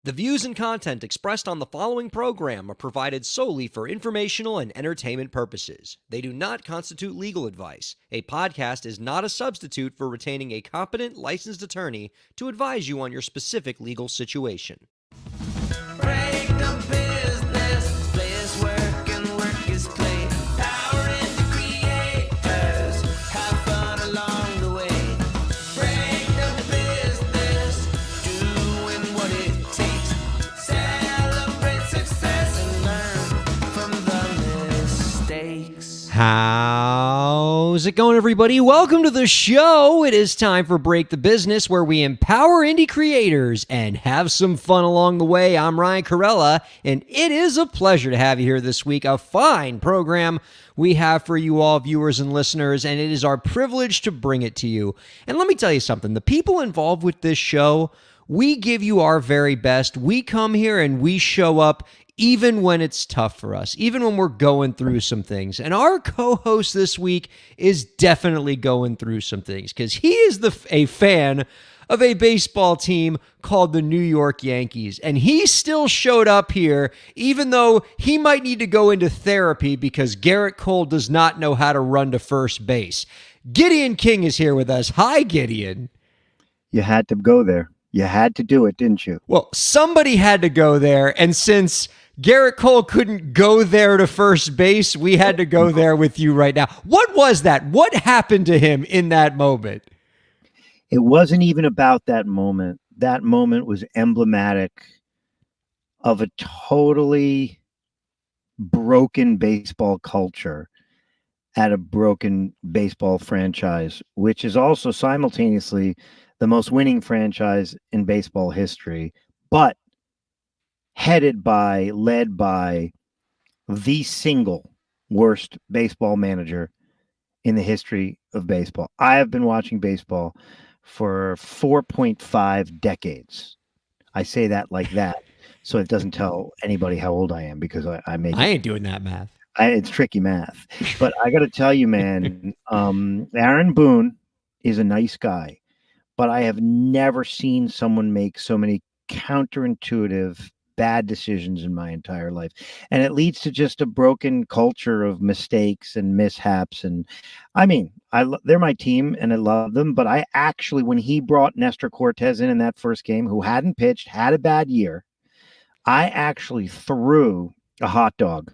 The views and content expressed on the following program are provided solely for informational and entertainment purposes. They do not constitute legal advice. A podcast is not a substitute for retaining a competent, licensed attorney to advise you on your specific legal situation. Break the business, play is work and work is play. Power into creators, have fun along the way. Break the business, doing what it takes. Celebrate success and learn from the mistakes. How's it going, everybody? Welcome to the show. It is time for Break the Business, where we empower indie creators and have some fun along the way. I'm Ryan Kairalla, and it is a pleasure to have you here this week. A fine program we have for you all, viewers and listeners, and it is our privilege to bring it to you. And let me tell you something. The people involved with this show, we give you our very best. We come here and we show up even when it's tough for us, even when we're going through some things. And our co-host this week is definitely going through some things because he is a fan of a baseball team called the New York Yankees. And he still showed up here, even though he might need to go into therapy because Gerrit Cole does not know how to run to first base. Gideon King is here with us. Hi, Gideon. You had to go there. You had to do it, didn't you? Well, somebody had to go there. And since Gerrit Cole couldn't go there to first base, we had to go there with you right now. What was that? What happened to him in that moment? It wasn't even about that moment. That moment was emblematic of a totally broken baseball culture at a broken baseball franchise, which is also simultaneously the most winning franchise in baseball history, but led by the single worst baseball manager in the history of baseball. I have been watching baseball for 4.5 decades. I say that like that, so it doesn't tell anybody how old I am because I ain't doing that math. It's tricky math. But I got to tell you, man, Aaron Boone is a nice guy, but I have never seen someone make so many counterintuitive bad decisions in my entire life. And it leads to just a broken culture of mistakes and mishaps. And I mean, they're my team and I love them. But I actually, when he brought Nestor Cortez in that first game, who hadn't pitched, had a bad year, I actually threw a hot dog.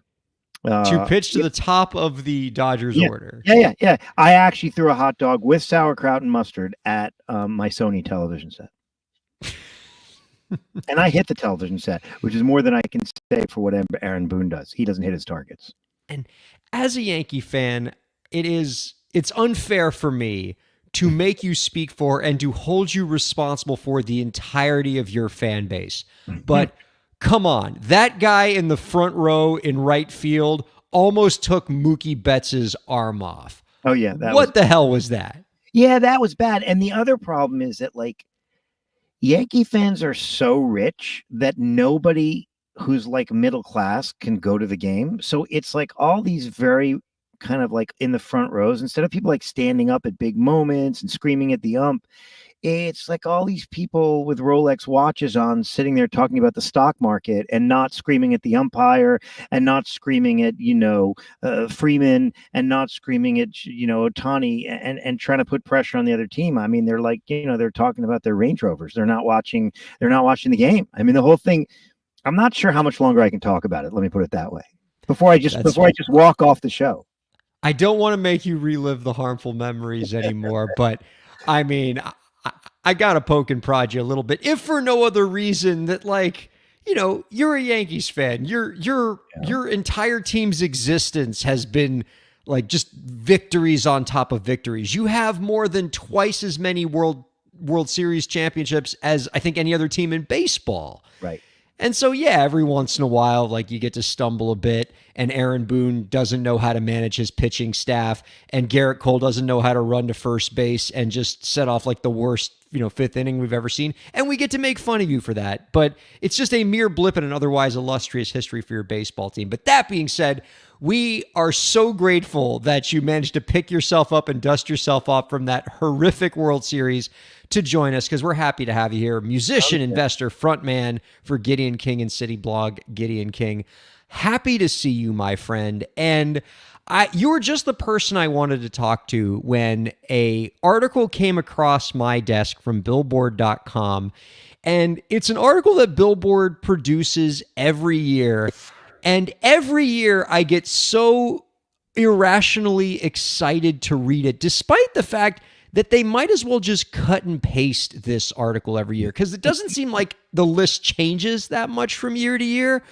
To pitch to the top of the Dodgers order. Yeah. I actually threw a hot dog with sauerkraut and mustard at my Sony television set. And I hit the television set, which is more than I can say for what Aaron Boone does. He doesn't hit his targets. And as a Yankee fan, it's unfair for me to make you speak for and to hold you responsible for the entirety of your fan base. But come on, that guy in the front row in right field almost took Mookie Betts' arm off. Oh, yeah. What the hell was that? Yeah, that was bad. And the other problem is that, like, Yankee fans are so rich that nobody who's like middle class can go to the game. So it's like all these very kind of like in the front rows, instead of people like standing up at big moments and screaming at the ump, it's like all these people with Rolex watches on sitting there talking about the stock market and not screaming at the umpire and not screaming at, Freeman and not screaming at, Ohtani and trying to put pressure on the other team. I mean, they're like, they're talking about their Range Rovers. They're not watching the game. I mean, the whole thing, I'm not sure how much longer I can talk about it. Let me put it that way before I just walk off the show. I don't want to make you relive the harmful memories anymore, but I mean, I got to poke and prod you a little bit, if for no other reason that, like, you're a Yankees fan. Your entire team's existence has been like just victories on top of victories. You have more than twice as many World Series championships as I think any other team in baseball. Right. And so, yeah, every once in a while, like, you get to stumble a bit. and Aaron Boone doesn't know how to manage his pitching staff, and Garrett Cole doesn't know how to run to first base and just set off like the worst, fifth inning we've ever seen. And we get to make fun of you for that. But it's just a mere blip in an otherwise illustrious history for your baseball team. But that being said, we are so grateful that you managed to pick yourself up and dust yourself off from that horrific World Series to join us, because we're happy to have you here. Musician, investor, frontman for Gideon King and City Blog, Gideon King. Happy to see you, my friend. And you were just the person I wanted to talk to when a article came across my desk from Billboard.com. And it's an article that Billboard produces every year. And every year I get so irrationally excited to read it, despite the fact that they might as well just cut and paste this article every year, because it doesn't seem like the list changes that much from year to year.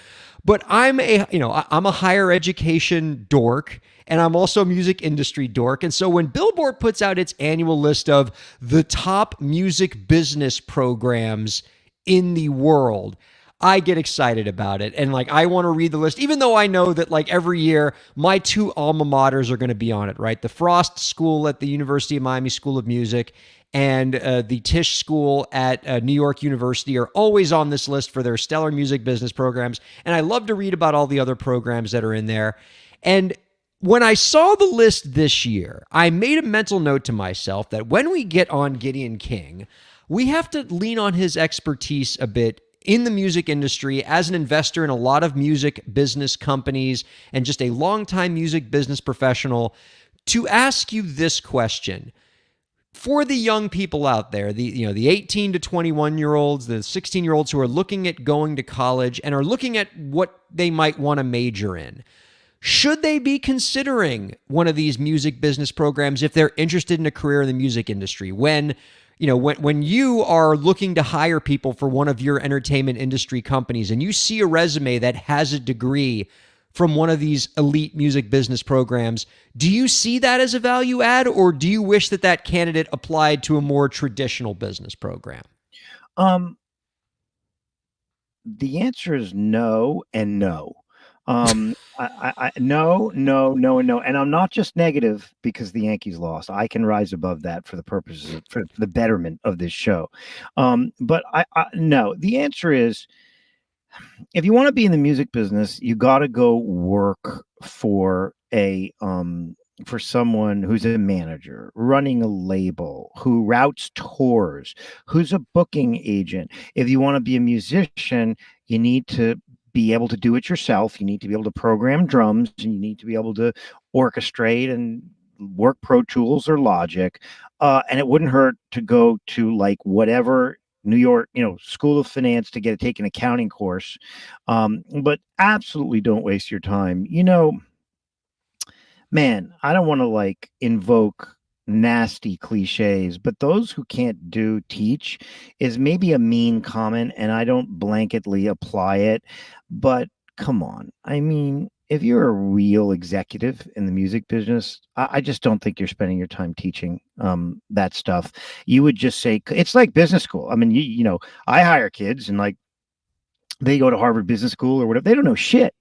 But I'm a higher education dork, and I'm also a music industry dork. And so when Billboard puts out its annual list of the top music business programs in the world, I get excited about it. And I want to read the list, even though I know that every year my two alma maters are going to be on it, right? The Frost School at the University of Miami School of Music and the Tisch School at New York University are always on this list for their stellar music business programs. And I love to read about all the other programs that are in there. And when I saw the list this year, I made a mental note to myself that when we get on Gideon King, we have to lean on his expertise a bit in the music industry as an investor in a lot of music business companies and just a longtime music business professional, to ask you this question. For the young people out there, the 18 to 21-year-olds, the 16-year-olds who are looking at going to college and are looking at what they might want to major in, should they be considering one of these music business programs if they're interested in a career in the music industry? When you are looking to hire people for one of your entertainment industry companies and you see a resume that has a degree from one of these elite music business programs, do you see that as a value add, or do you wish that candidate applied to a more traditional business program? The answer is no and no. No, no, no, and no. And I'm not just negative because the Yankees lost. I can rise above that for the purposes for the betterment of this show. But no, the answer is, if you want to be in the music business, you got to go work for for someone who's a manager, running a label, who routes tours, who's a booking agent. If you want to be a musician, you need to be able to do it yourself. You need to be able to program drums, and you need to be able to orchestrate and work Pro Tools or Logic. And it wouldn't hurt to go to whatever New York, School of Finance to take an accounting course. But absolutely don't waste your time. Man, I don't want to invoke nasty cliches, but those who can't teach is maybe a mean comment, and I don't blanketly apply it. But come on. I mean, if you're a real executive in the music business, I just don't think you're spending your time teaching that stuff. You would just say, it's like business school. I mean, I hire kids and they go to Harvard Business School or whatever. They don't know shit.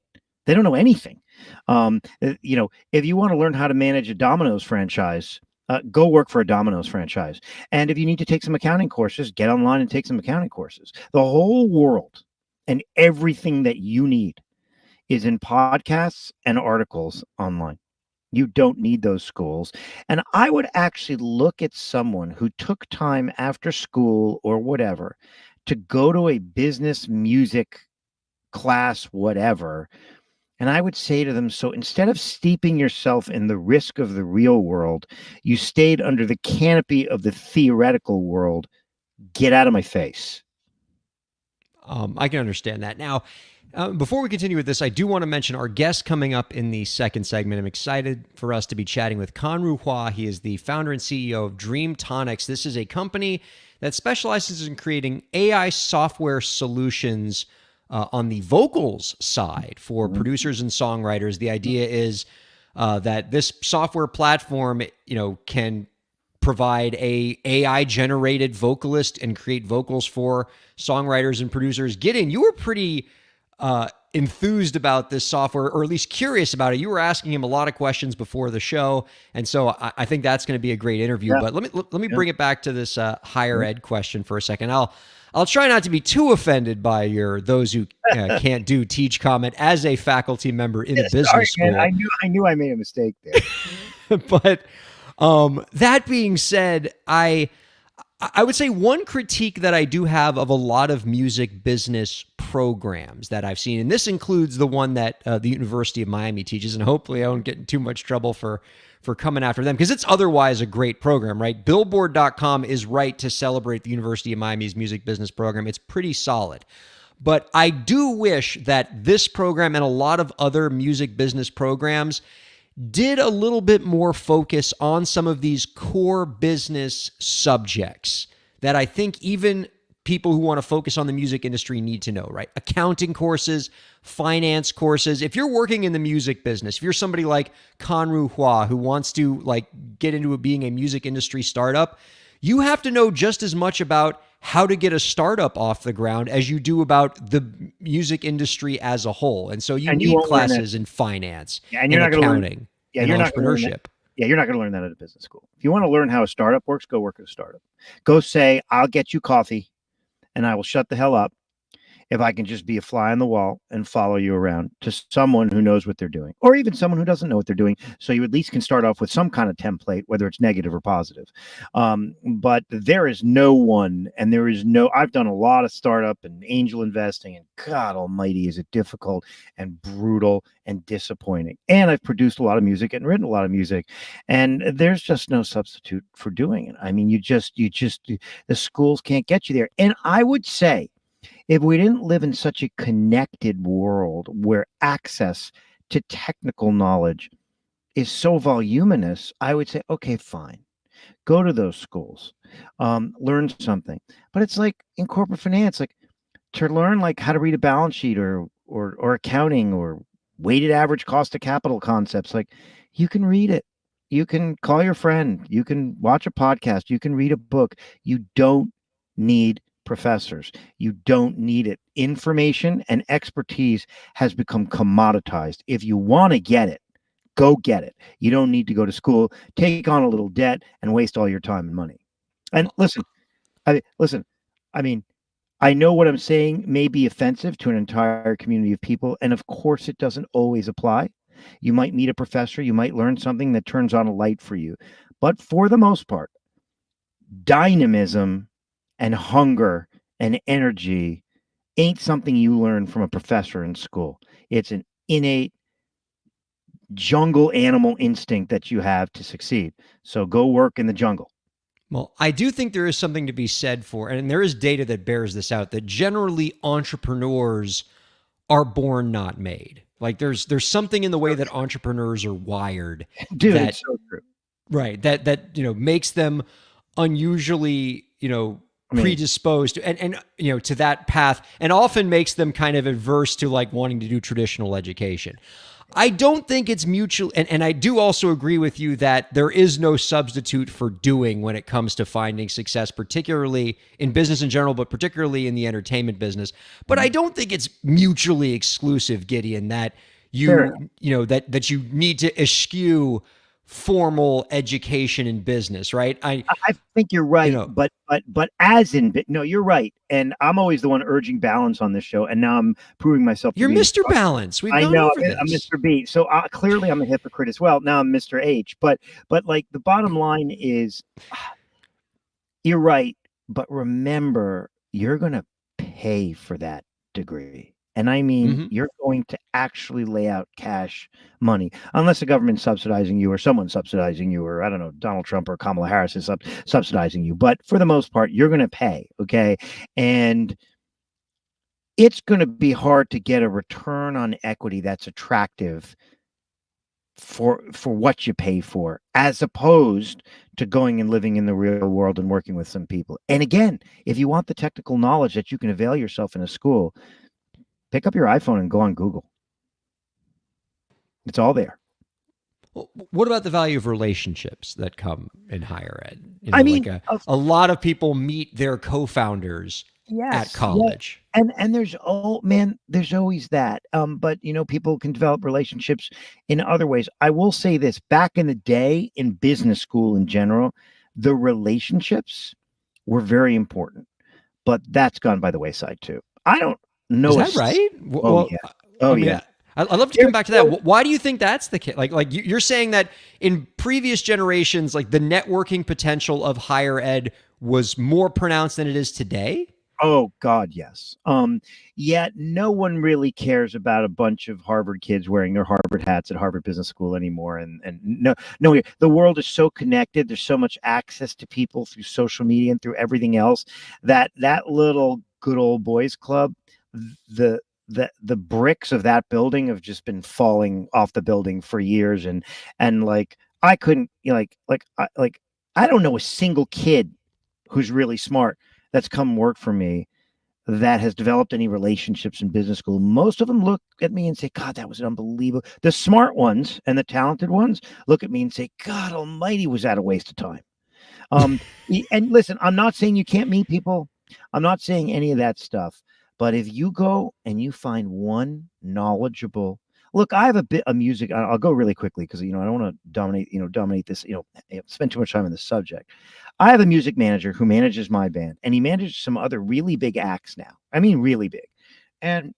They don't know anything. If you want to learn how to manage a Domino's franchise, go work for a Domino's franchise. And if you need to take some accounting courses, get online and take some accounting courses. The whole world and everything that you need is in podcasts and articles online. You don't need those schools. And I would actually look at someone who took time after school or whatever to go to a business music class, whatever. And I would say to them, so instead of steeping yourself in the risk of the real world, you stayed under the canopy of the theoretical world. Get out of my face. I can understand that. Now, before we continue with this, I do want to mention our guest coming up in the second segment. I'm excited for us to be chatting with Conru Hua. He is the founder and CEO of Dream Tonics. This is a company that specializes in creating AI software solutions on the vocals side for producers and songwriters. The idea is that this software platform, can provide a AI generated vocalist and create vocals for songwriters and producers. Gideon, you were pretty enthused about this software, or at least curious about it. You were asking him a lot of questions before the show, and so I think that's going to be a great interview. Yeah. But let me bring it back to this higher ed question for a second. I'll try not to be too offended by your those who can't do teach comment as a faculty member in a business Sorry, school. man. I knew I made a mistake there. But that being said, I would say one critique that I do have of a lot of music business programs that I've seen, and this includes the one that the University of Miami teaches, and hopefully I won't get in too much trouble for coming after them, because it's otherwise a great program, right? Billboard.com is right to celebrate the University of Miami's music business program. It's pretty solid. But I do wish that this program and a lot of other music business programs did a little bit more focus on some of these core business subjects that I think even people who want to focus on the music industry need to know, right? Accounting courses, finance courses. If you're working in the music business, if you're somebody like Conru Hua who wants to like get into being a music industry startup, you have to know just as much about how to get a startup off the ground as you do about the music industry as a whole. And so you need classes in finance and you're not accounting and you're not gonna learn entrepreneurship. Yeah, you're not going to learn that at a business school. If you want to learn how a startup works, go work at a startup. Go say, I'll get you coffee and I will shut the hell up if I can just be a fly on the wall and follow you around to someone who knows what they're doing, or even someone who doesn't know what they're doing. So you at least can start off with some kind of template, whether it's negative or positive. But there is no one, and there is no, I've done a lot of startup and angel investing, and God almighty, is it difficult and brutal and disappointing. And I've produced a lot of music and written a lot of music, and there's just no substitute for doing it. I mean, the schools can't get you there. And I would say, if we didn't live in such a connected world where access to technical knowledge is so voluminous, I would say, okay, fine. Go to those schools, learn something. But it's like in corporate finance, like to learn like how to read a balance sheet or accounting or weighted average cost of capital concepts, like you can read it. You can call your friend. You can watch a podcast. You can read a book. You don't need professors. You don't need it. Information and expertise has become commoditized. If you want to get it, go get it. You don't need to go to school, take on a little debt, and waste all your time and money. And listen, I mean, I know what I'm saying may be offensive to an entire community of people, and of course it doesn't always apply. You might meet a professor, you might learn something that turns on a light for you. But for the most part, dynamism and hunger and energy ain't something you learn from a professor in school. It's an innate jungle animal instinct that you have to succeed. So go work in the jungle. Well, I do think there is something to be said for, and there is data that bears this out, that generally entrepreneurs are born, not made. Like there's something in the way that entrepreneurs are wired. Dude, that, it's so true. Right. That makes them unusually, predisposed to, and to that path, and often makes them kind of adverse to like wanting to do traditional education. I don't think it's mutual. And I do also agree with you that there is no substitute for doing when it comes to finding success, particularly in business in general, but particularly in the entertainment business. But I don't think it's mutually exclusive, Gideon, that that you need to eschew formal education in business, right? I think you're right, but no, you're right. And I'm always the one urging balance on this show, and now I'm proving myself. You're Mr. Balance. We've gone over this. I'm Mr. B. So clearly I'm a hypocrite as well. Now I'm Mr. H. But like the bottom line is, you're right. But remember, you're going to pay for that degree. And I mean, you're going to actually lay out cash money, unless the government's subsidizing you or someone's subsidizing you, or I don't know, Donald Trump or Kamala Harris is subsidizing you. But for the most part, you're going to pay. Okay. And it's going to be hard to get a return on equity that's attractive for what you pay for, as opposed to going and living in the real world and working with some people. And again, if you want the technical knowledge that you can avail yourself in a school, pick up your iPhone and go on Google. It's all there. Well, what about the value of relationships that come in higher ed? I mean, a lot of people meet their co-founders at Yes. Yeah. college. And there's always that. But people can develop relationships in other ways. I will say this: back in the day, in business school in general, the relationships were very important, but that's gone by the wayside too. I don't Is know. that right? Oh Well, yeah. I Oh mean, yeah. I'd love to come back to that. Why do you think that's the case? Like you're saying that in previous generations, like the networking potential of higher ed was more pronounced than it is today? Oh God, yes. Yet no one really cares about a bunch of Harvard kids wearing their Harvard hats at Harvard Business School anymore. And no, the world is so connected. There's so much access to people through social media and through everything else that little good old boys club, the bricks of that building have just been falling off the building for years. And like I couldn't I don't know a single kid who's really smart that's come work for me that has developed any relationships in business school. Most of them look at me and say, God, that was unbelievable. The smart ones and the talented ones look at me and say, God almighty, was that a waste of time? And listen, I'm not saying you can't meet people. I'm not saying any of that stuff. But if you go and you find one knowledgeable, look, I have a bit of music. I'll go really quickly because I don't want to dominate this. Spend too much time on this subject. I have a music manager who manages my band, and he manages some other really big acts now. I mean, really big. And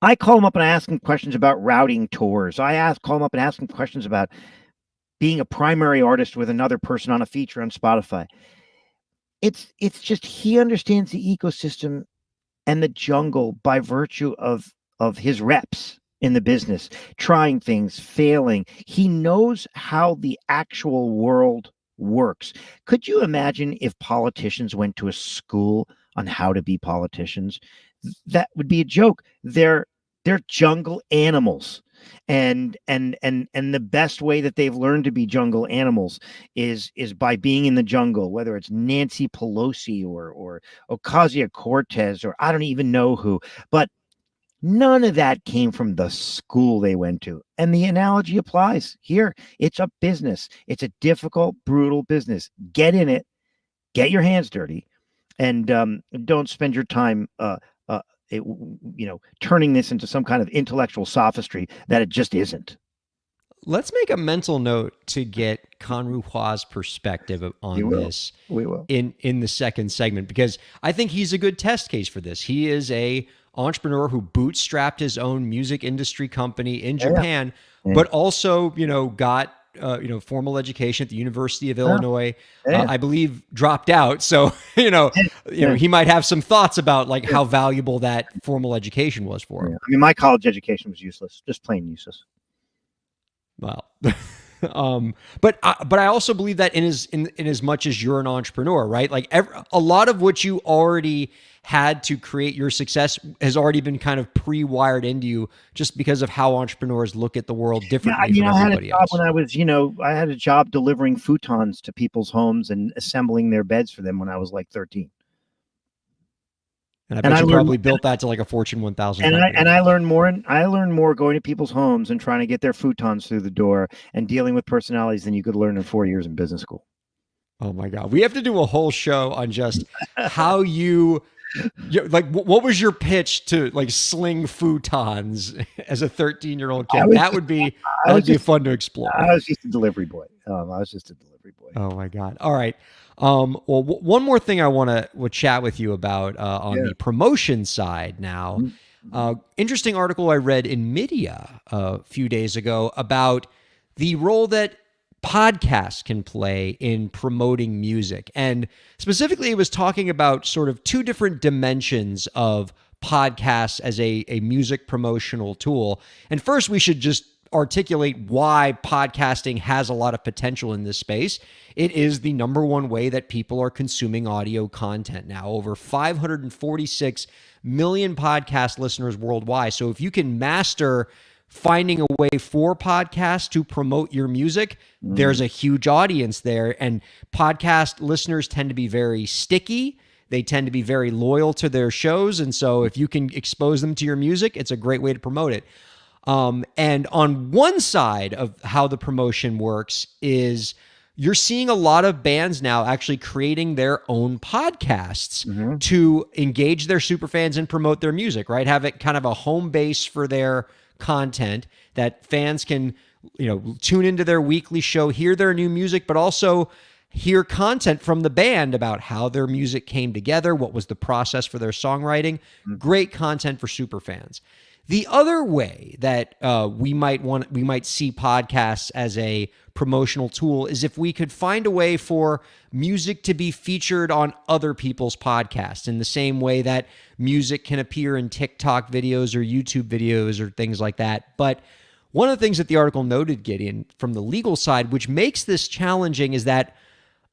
I call him up and I ask him questions about routing tours. Call him up and ask him questions about being a primary artist with another person on a feature on Spotify. It's just he understands the ecosystem and the jungle by virtue of his reps in the business, trying things, failing. He knows how the actual world works. Could you imagine if politicians went to a school on how to be politicians? That would be a joke. They're jungle animals. And the best way that they've learned to be jungle animals is by being in the jungle, whether it's Nancy Pelosi or Ocasio-Cortez or I don't even know who, but none of that came from the school they went to. And the analogy applies here. It's a business. It's a difficult, brutal business. Get in it, get your hands dirty, and don't spend your time turning this into some kind of intellectual sophistry that it just isn't. Let's make a mental note to get Conru Hua's perspective on this. We will. In the second segment, because I think he's a good test case for this. He is a entrepreneur who bootstrapped his own music industry company in Japan, but also, got formal education at the University of Illinois. I believe dropped out. So, he might have some thoughts about like how valuable that formal education was for him. I mean, my college education was useless, just plain useless. Well, but I also believe that in as much as you're an entrepreneur, right? Like a lot of what you already had to create your success has already been kind of pre-wired into you, just because of how entrepreneurs look at the world differently from everybody else. I had a job delivering futons to people's homes and assembling their beds for them when I was like 13. And I bet you probably built that to like a Fortune 1000. And I learned more going to people's homes and trying to get their futons through the door and dealing with personalities than you could learn in 4 years in business school. Oh my God. We have to do a whole show on just how what was your pitch to like sling futons as a 13-year-old kid? That would be fun to explore. I was just a delivery boy. Oh my God. All right. Well, one more thing I want to chat with you about on the promotion side now. Interesting article I read in Media a few days ago about the role that podcasts can play in promoting music. And specifically, it was talking about sort of two different dimensions of podcasts as a music promotional tool. And first, we should just articulate why podcasting has a lot of potential in this space. It is the number one way that people are consuming audio content now. Over 546 million podcast listeners worldwide. So if you can master finding a way for podcasts to promote your music, there's a huge audience there. And podcast listeners tend to be very sticky. They tend to be very loyal to their shows. And so if you can expose them to your music, it's a great way to promote it. And on one side of how the promotion works is you're seeing a lot of bands now actually creating their own podcasts Mhm. to engage their superfans and promote their music, right? Have it kind of a home base for their content that fans can, tune into their weekly show, hear their new music, but also hear content from the band about how their music came together, what was the process for their songwriting. Great content for superfans. The other way that we might see podcasts as a promotional tool is if we could find a way for music to be featured on other people's podcasts in the same way that music can appear in TikTok videos or YouTube videos or things like that. But one of the things that the article noted, Gideon, from the legal side, which makes this challenging, is that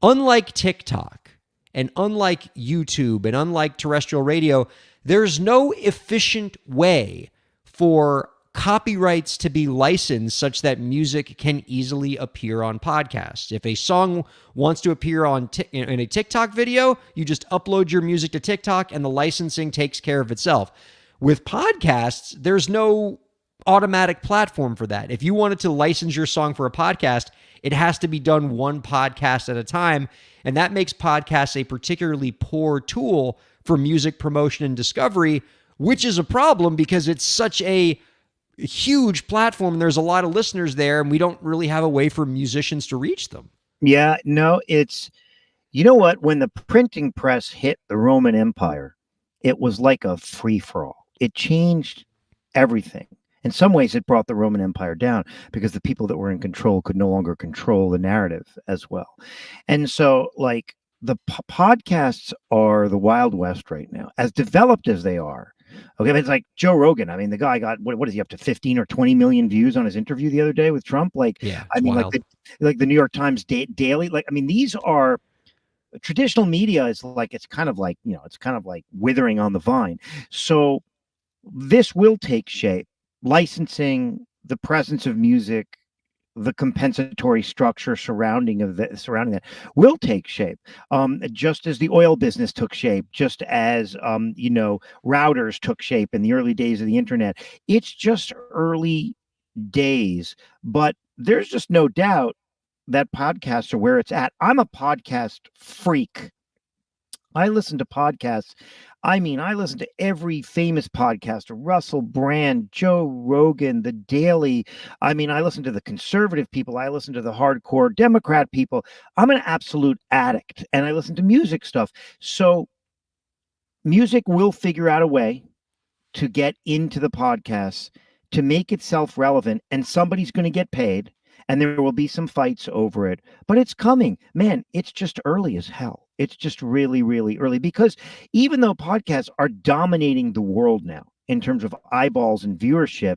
unlike TikTok and unlike YouTube and unlike terrestrial radio, there's no efficient way for copyrights to be licensed such that music can easily appear on podcasts. If a song wants to appear in a TikTok video, you just upload your music to TikTok and the licensing takes care of itself. With podcasts, there's no automatic platform for that. If you wanted to license your song for a podcast, it has to be done one podcast at a time, and that makes podcasts a particularly poor tool for music promotion and discovery, which is a problem because it's such a huge platform and there's a lot of listeners there, and we don't really have a way for musicians to reach them. Yeah, no, you know what? When the printing press hit the Roman Empire, it was like a free-for-all. It changed everything. In some ways, it brought the Roman Empire down because the people that were in control could no longer control the narrative as well. And so, like, the podcasts are the Wild West right now, as developed as they are. Okay, but it's like Joe Rogan. I mean, the guy got what is he up to 15 or 20 million views on his interview the other day with Trump? Like, Yeah, I mean, wild. like the New York Times daily. Like, I mean, these are traditional media is like it's kind of like withering on the vine. So this will take shape. Licensing, the presence of music, the compensatory structure surrounding that will take shape, just as the oil business took shape, just as routers took shape in the early days of the internet. It's just early days, but there's just no doubt that podcasts are where it's at. I'm a podcast freak. I listen to podcasts. I mean, I listen to every famous podcaster, Russell Brand, Joe Rogan, The Daily. I mean, I listen to the conservative people. I listen to the hardcore Democrat people. I'm an absolute addict, and I listen to music stuff. So music will figure out a way to get into the podcasts, to make itself relevant, and somebody's going to get paid, and there will be some fights over it. But it's coming. Man, it's just early as hell. It's just really, really early, because even though podcasts are dominating the world now in terms of eyeballs and viewership,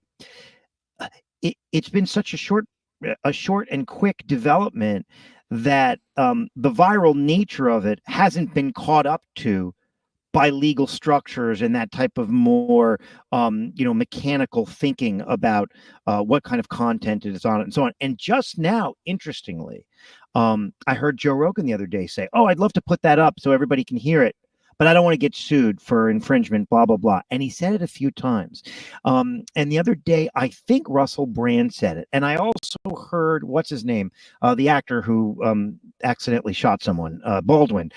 it's been such a short and quick development that the viral nature of it hasn't been caught up to by legal structures and that type of more, mechanical thinking about what kind of content it is on it and so on. And just now, interestingly, I heard Joe Rogan the other day say, "Oh, I'd love to put that up so everybody can hear it, but I don't want to get sued for infringement, blah, blah, blah." And he said it a few times. And the other day, I think Russell Brand said it. And I also heard, what's his name? The actor who accidentally shot someone, Baldwin.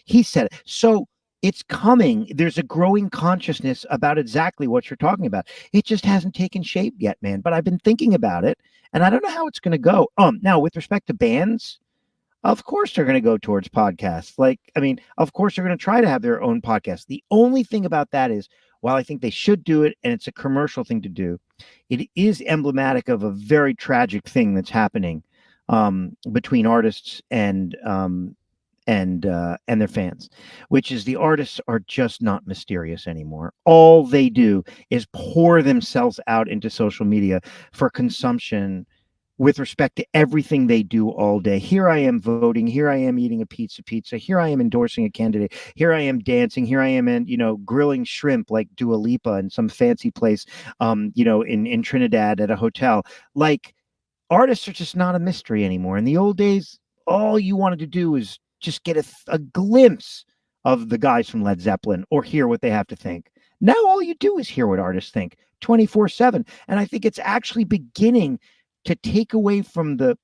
He said it. So it's coming. There's a growing consciousness about exactly what you're talking about. It just hasn't taken shape yet, man. But I've been thinking about it, and I don't know how it's going to go. Now, with respect to bands, of course they're going to go towards podcasts. Of course they're going to try to have their own podcast. The only thing about that is, while I think they should do it, and it's a commercial thing to do, it is emblematic of a very tragic thing that's happening between artists and their fans, which is the artists are just not mysterious anymore. All they do is pour themselves out into social media for consumption with respect to everything they do all day. Here I am voting. Here I am eating a pizza. Here I am endorsing a candidate. Here I am dancing. Here I am grilling shrimp like Dua Lipa in some fancy place, in Trinidad at a hotel. Like, artists are just not a mystery anymore. In the old days, all you wanted to do is just get a glimpse of the guys from Led Zeppelin or hear what they have to think. Now all you do is hear what artists think 24/7. And I think it's actually beginning to take away from the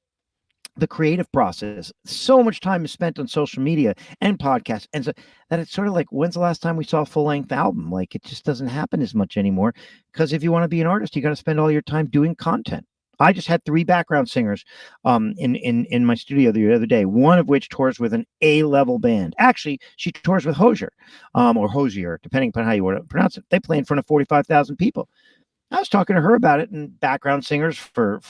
the creative process. So much time is spent on social media and podcasts, and so that it's sort of like, when's the last time we saw a full length album? Like, it just doesn't happen as much anymore. Because if you want to be an artist, you got to spend all your time doing content. I just had 3 background singers in my studio the other day, one of which tours with an A-level band. Actually, she tours with Hosier, or Hosier, depending upon how you want to pronounce it. They play in front of 45,000 people. I was talking to her about it, and background singers for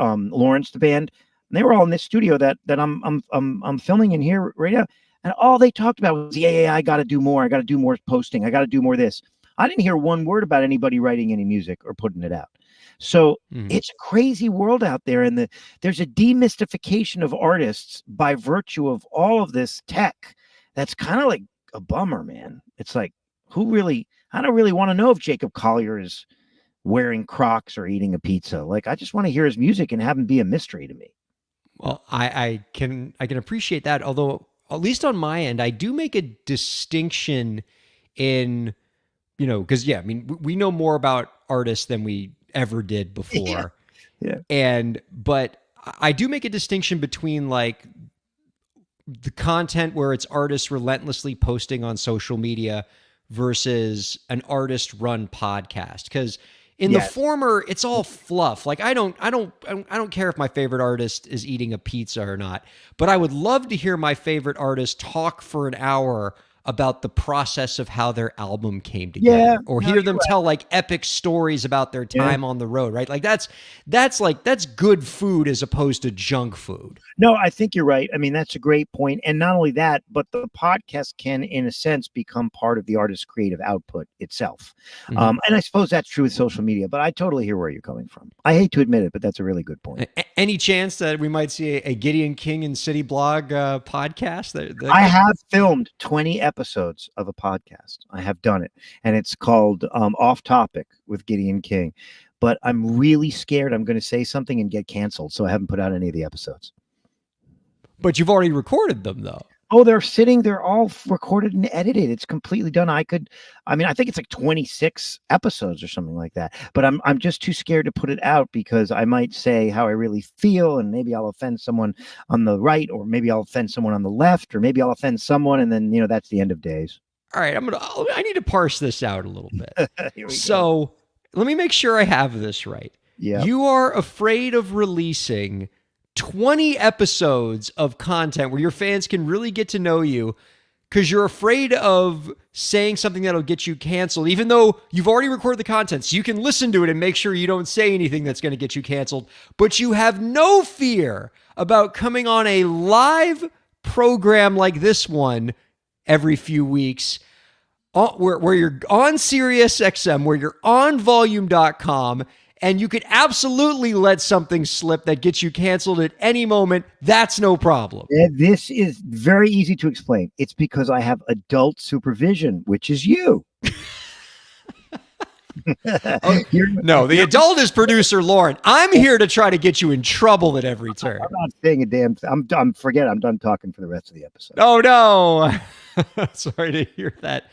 Lawrence, the band, and they were all in this studio that I'm filming in here right now, and all they talked about was, yeah, I got to do more. I got to do more posting. I got to do more this. I didn't hear one word about anybody writing any music or putting it out. So it's a crazy world out there, and there's a demystification of artists by virtue of all of this tech. That's kind of like a bummer, man. It's like, I don't really want to know if Jacob Collier is wearing Crocs or eating a pizza. Like, I just want to hear his music and have him be a mystery to me. Well, I can appreciate that. Although, at least on my end, I do make a distinction in, because I mean, we know more about artists than we ever did before. Yeah. But I do make a distinction between like the content where it's artists relentlessly posting on social media versus an artist run podcast. Because in the former, it's all fluff. Like, I don't care if my favorite artist is eating a pizza or not, but I would love to hear my favorite artist talk for an hour about the process of how their album came together, or hear them tell like epic stories about their time on the road, right? Like that's good food as opposed to junk food. No, I think you're right. I mean, that's a great point. And not only that, but the podcast can, in a sense, become part of the artist's creative output itself. And I suppose that's true with social media, but I totally hear where you're coming from. I hate to admit it, but that's a really good point. Any chance that we might see a Gideon King and City Blog podcast? I have filmed 20 episodes of a podcast. I have done it, and it's called Off Topic with Gideon King. But I'm really scared I'm going to say something and get canceled, so I haven't put out any of the episodes. But you've already recorded them, though. Oh, they're all recorded and edited. It's completely done. I think it's like 26 episodes or something like that. But I'm just too scared to put it out because I might say how I really feel, and maybe I'll offend someone on the right, or maybe I'll offend someone on the left, or maybe I'll offend someone, and then that's the end of days. All right, I need to parse this out a little bit. So let me make sure I have this right. Yeah. You are afraid of releasing 20 episodes of content where your fans can really get to know you because you're afraid of saying something that'll get you canceled, even though you've already recorded the content, so you can listen to it and make sure you don't say anything that's going to get you canceled. But you have no fear about coming on a live program like this one every few weeks, where you're on Sirius XM, where you're on volume.com, and you could absolutely let something slip that gets you canceled at any moment. That's no problem. This is very easy to explain. It's because I have adult supervision, which is you. No, the adult is producer Lauren. I'm here to try to get you in trouble at every turn. I'm not saying a damn thing. I'm done talking for the rest of the episode. Oh, no. Sorry to hear that.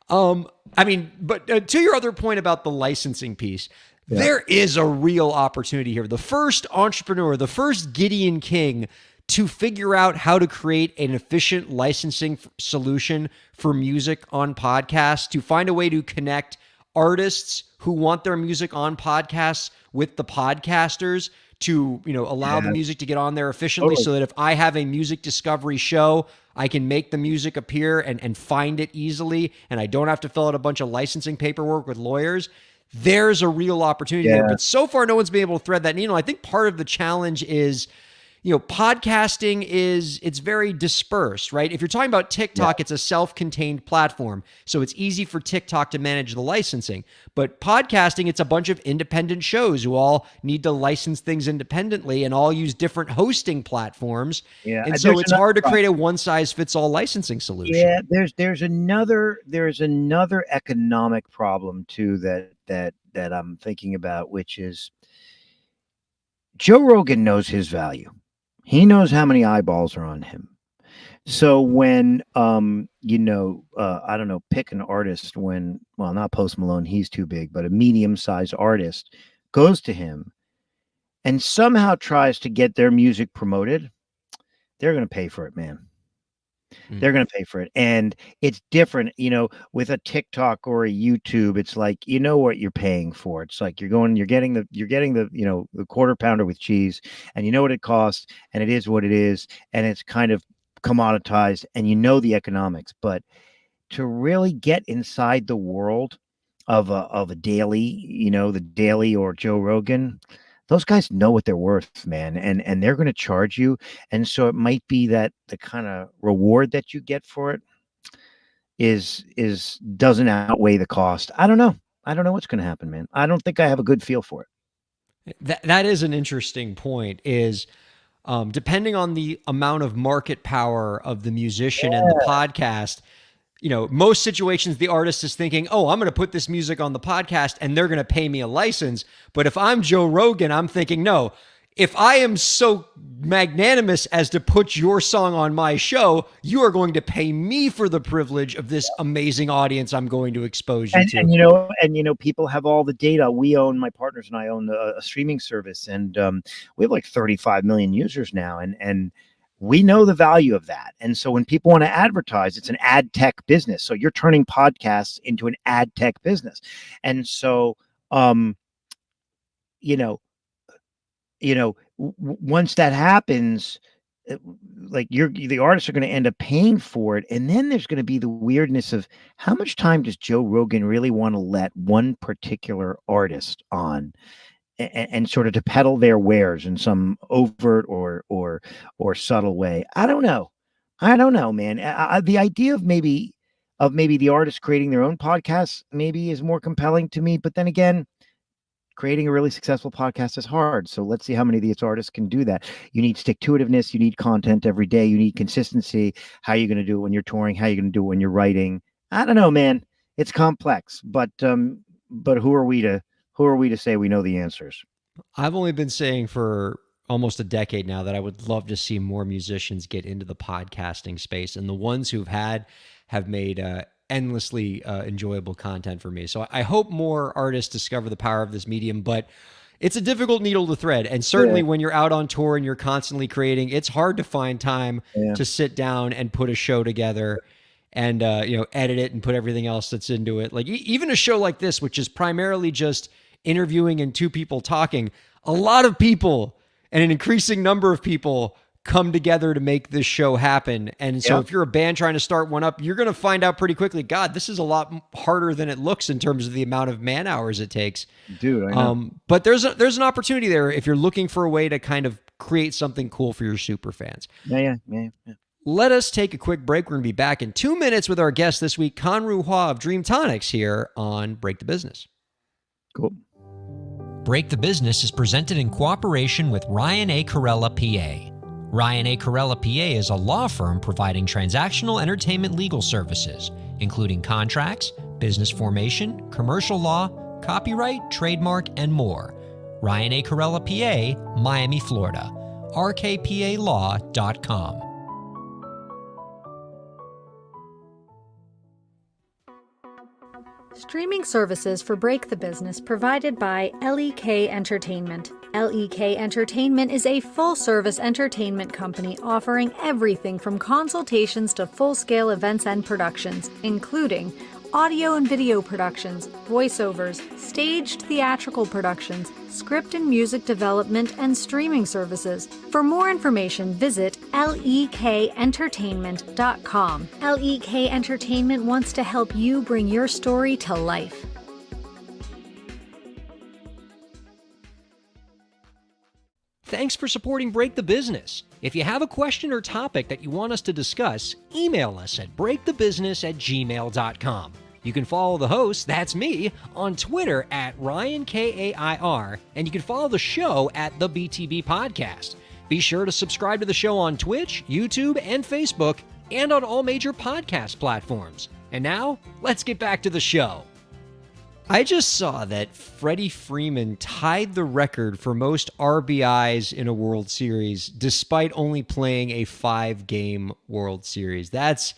But to your other point about the licensing piece, there is a real opportunity here. The first entrepreneur, the first Gideon King to figure out how to create an efficient licensing solution for music on podcasts, to find a way to connect artists who want their music on podcasts with the podcasters, to allow the music to get on there efficiently, so that if I have a music discovery show, I can make the music appear and find it easily, and I don't have to fill out a bunch of licensing paperwork with lawyers. There's a real opportunity there. But so far, no one's been able to thread that needle. I think part of the challenge is, podcasting it's very dispersed, right? If you're talking about TikTok, it's a self-contained platform, so it's easy for TikTok to manage the licensing. But podcasting, it's a bunch of independent shows who all need to license things independently and all use different hosting platforms. Yeah, and so it's hard to create a one-size-fits-all licensing solution. Yeah, there's another economic problem too that I'm thinking about, which is Joe Rogan knows his value. He knows how many eyeballs are on him. So when, I don't know, pick an artist not Post Malone, he's too big, but a medium-sized artist goes to him and somehow tries to get their music promoted, they're going to pay for it, man. They're going to pay for it. And it's different, with a TikTok or a YouTube, it's like, you know what you're paying for. It's like you're getting the, the quarter pounder with cheese, and you know what it costs, and it is what it is. And it's kind of commoditized, and the economics. But to really get inside the world of a daily, the Daily or Joe Rogan, those guys know what they're worth, man, and they're going to charge you. And so it might be that the kind of reward that you get for it is doesn't outweigh the cost. I don't know. I don't know what's going to happen, man. I don't think I have a good feel for it. That is an interesting point. Is depending on the amount of market power of the musician and the podcast. Most situations, the artist is thinking, oh, I'm going to put this music on the podcast and they're going to pay me a license. But if I'm Joe Rogan, I'm thinking, no, if I am so magnanimous as to put your song on my show, you are going to pay me for the privilege of this amazing audience I'm going to expose you to. And people have all the data. My partners and I own a streaming service, and we have like 35 million users now. And we know the value of that. And so when people want to advertise, it's an ad tech business. So you're turning podcasts into an ad tech business. And so, once that happens, like the artists are going to end up paying for it. And then there's going to be the weirdness of how much time does Joe Rogan really want to let one particular artist on? And sort of to peddle their wares in some overt or subtle way. I don't know, man. The idea of maybe the artists creating their own podcasts maybe is more compelling to me. But then again, creating a really successful podcast is hard. So let's see how many of these artists can do that. You need stick-to-itiveness. You need content every day. You need consistency. How are you going to do it when you're touring? How are you going to do it when you're writing? I don't know, man. It's complex. But who are we to say we know the answers? I've only been saying for almost a decade now that I would love to see more musicians get into the podcasting space, and the ones who've have made endlessly enjoyable content for me. So I hope more artists discover the power of this medium, but it's a difficult needle to thread. And certainly when you're out on tour and you're constantly creating, it's hard to find time to sit down and put a show together and edit it and put everything else that's into it. Like even a show like this, which is primarily just interviewing and two people talking, a lot of people and an increasing number of people come together to make this show happen. And so if you're a band trying to start one up, you're going to find out pretty quickly, God, this is a lot harder than it looks in terms of the amount of man hours it takes. Dude, I know. But there's an opportunity there if you're looking for a way to kind of create something cool for your super fans. Yeah. Let us take a quick break. We're going to be back in 2 minutes with our guest this week, Conru Hua of Dream Tonics, here on Break the Business. Cool. Break the Business is presented in cooperation with Ryan A. Kairalla, PA. Ryan A. Kairalla, PA is a law firm providing transactional entertainment legal services, including contracts, business formation, commercial law, copyright, trademark, and more. Ryan A. Kairalla, PA, Miami, Florida. rkpalaw.com. Streaming services for Break the Business provided by LEK Entertainment. LEK Entertainment is a full-service entertainment company offering everything from consultations to full-scale events and productions, including audio and video productions, voiceovers, staged theatrical productions, script and music development, and streaming services. For more information, visit lekentertainment.com. LEK Entertainment wants to help you bring your story to life. Thanks for supporting Break the Business. If you have a question or topic that you want us to discuss, email us at breakthebusiness@gmail.com. You can follow the host, that's me, on Twitter at Ryan Kair, and you can follow the show at the BTB Podcast. Be sure to subscribe to the show on Twitch, YouTube, and Facebook, and on all major podcast platforms. And now, let's get back to the show. I just saw that Freddie Freeman tied the record for most RBIs in a World Series, despite only playing a 5-game World Series. That's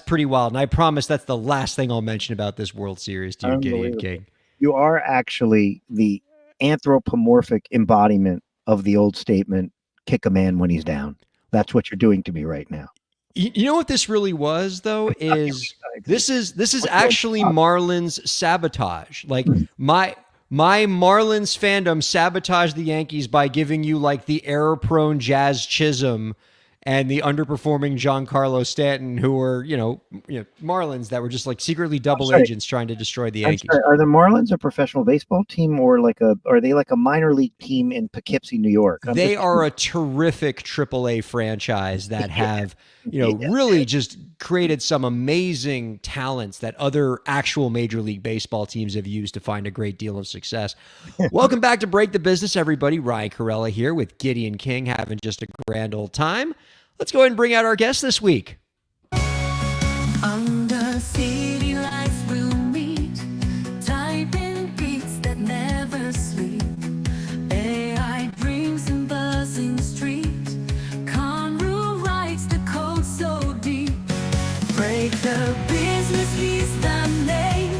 pretty wild. And I promise that's the last thing I'll mention about this World Series to you, Gideon King. You are actually the anthropomorphic embodiment of the old statement, kick a man when he's down. That's what you're doing to me right now. You know what this really was, though, is this is What's actually going Marlins sabotage. Like on? my Marlins fandom sabotaged the Yankees by giving you like the error-prone Jazz Chisholm and the underperforming Giancarlo Stanton, who were Marlins that were just like secretly double sorry. agents trying to destroy the I'm Yankees. sorry, are the Marlins a professional baseball team or are they like a minor league team in Poughkeepsie, New York? They are a terrific AAA franchise that have, really just created some amazing talents that other actual Major League Baseball teams have used to find a great deal of success. Welcome back to Break the Business, everybody. Ryan Kairalla here with Gideon King, having just a grand old time. Let's go ahead and bring out our guest this week. Under city lights we'll meet, typing beats that never sleep. AI dreams and buzzing street. Conroe writes the code so deep. Break the business, he's the name.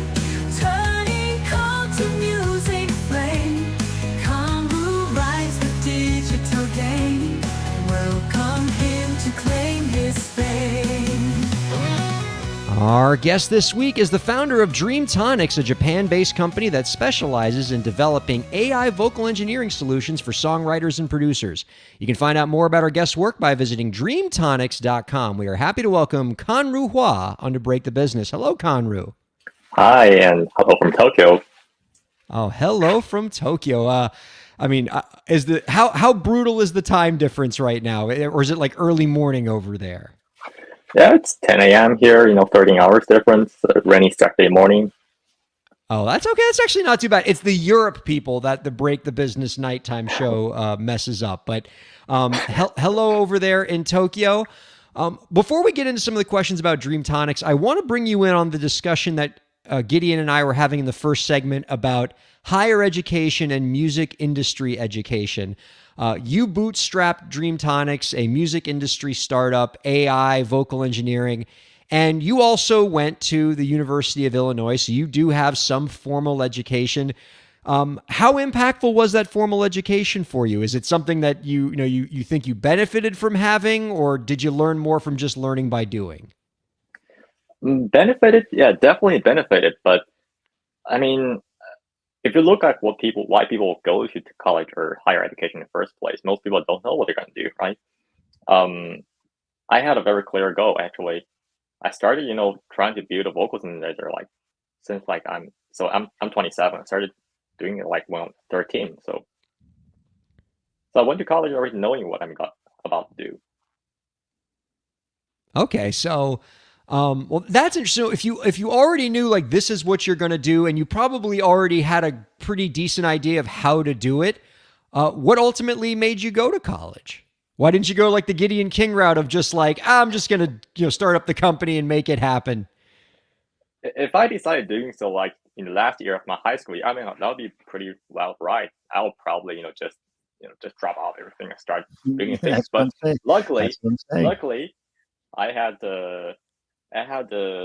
Turning code to music flame. Conroe writes the digital game. Welcome him to claim his fame. Our guest this week is the founder of Dreamtonics, a Japan-based company that specializes in developing AI vocal engineering solutions for songwriters and producers. You can find out more about our guest's work by visiting dreamtonics.com. We are happy to welcome Conroe Hua on to Break the Business. Hello, Conroe. Hi, and hello from Tokyo. Oh, hello from Tokyo. How brutal is the time difference right now? Or is it like early morning over there? Yeah, it's 10 a.m. here, 13 hours difference, rainy Saturday morning. Oh, that's okay. That's actually not too bad. It's the Europe people that the Break the Business nighttime show messes up. But hello over there in Tokyo. Before we get into some of the questions about Dreamtonics, I want to bring you in on the discussion that Gideon and I were having in the first segment about higher education and music industry education. You bootstrapped Dreamtonics, a music industry startup, AI, vocal engineering, and you also went to the University of Illinois, so you do have some formal education. How impactful was that formal education for you? Is it something that you think you benefited from having, or did you learn more from just learning by doing? Benefited? Yeah, definitely benefited. But I mean, if you look at why people go to college or higher education in the first place, most people don't know what they're going to do, right? I had a very clear goal, actually. I started, trying to build a vocal synthesizer since I'm 27. I started doing it when I'm 13. So I went to college already knowing what I'm about to do. Okay, so well, that's interesting. So if you already knew like this is what you're going to do, and you probably already had a pretty decent idea of how to do it, what ultimately made you go to college? Why didn't you go like the Gideon King route of just like, I'm just going to start up the company and make it happen? If I decided doing so in the last year of my high school, I mean, that would be pretty well right. I'll probably just drop out everything and start doing things. But luckily, I had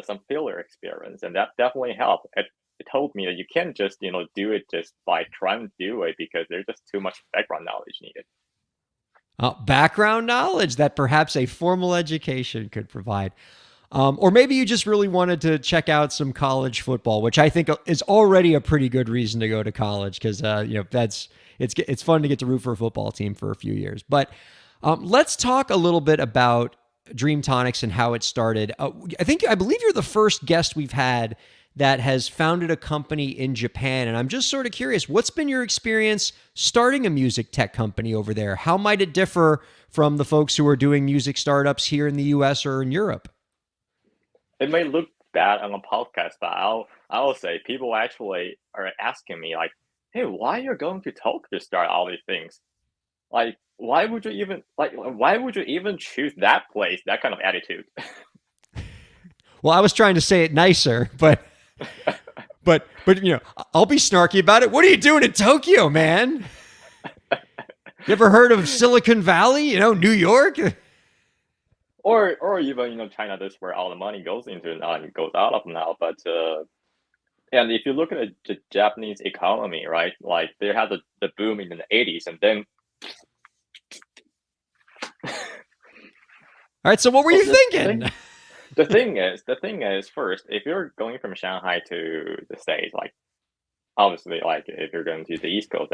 some failure experience, and that definitely helped. It told me that you can't just do it just by trying to do it, because there's just too much background knowledge needed. Background knowledge that perhaps a formal education could provide. Or maybe you just really wanted to check out some college football, which I think is already a pretty good reason to go to college, because it's fun to get to root for a football team for a few years. But let's talk a little bit about Dreamtonics and how it started. I believe you're the first guest we've had that has founded a company in Japan, and I'm just sort of curious, what's been your experience starting a music tech company over there? How might it differ from the folks who are doing music startups here in the US or in Europe? It may look bad on a podcast, but I'll say people actually are asking me hey, why you're going to Tokyo to start all these things? Why would you even choose that place, that kind of attitude? Well, I was trying to say it nicer, but I'll be snarky about it. What are you doing in Tokyo, man? You ever heard of Silicon Valley? New York? Or even China. That's where all the money goes into now and goes out of now. But and if you look at the Japanese economy, right, they had the boom in the 80s, and then All right, so what were you the thinking? thing, the thing is, first, if you're going from Shanghai to the States, like obviously, like if you're going to the East Coast,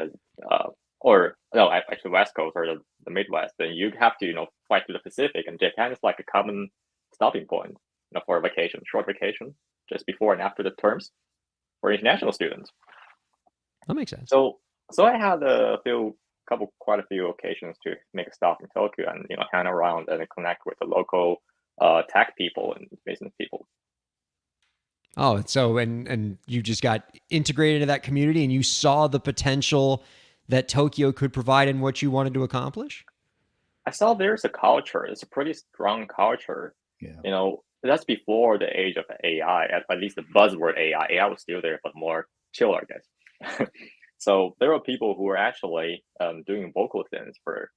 or no, actually West Coast or the Midwest, then you have to fly to the Pacific, and Japan is like a common stopping point, for a vacation, short vacation, just before and after the terms for international students. That makes sense. So I had quite a few occasions to make a stop in Tokyo and hang around and connect with the local tech people and business people. Oh, so and you just got integrated into that community and you saw the potential that Tokyo could provide and what you wanted to accomplish? I saw there's a culture. It's a pretty strong culture. Yeah. That's before the age of AI. At least the buzzword AI. AI was still there, but more chill, I guess. So there are people who are actually doing vocal things for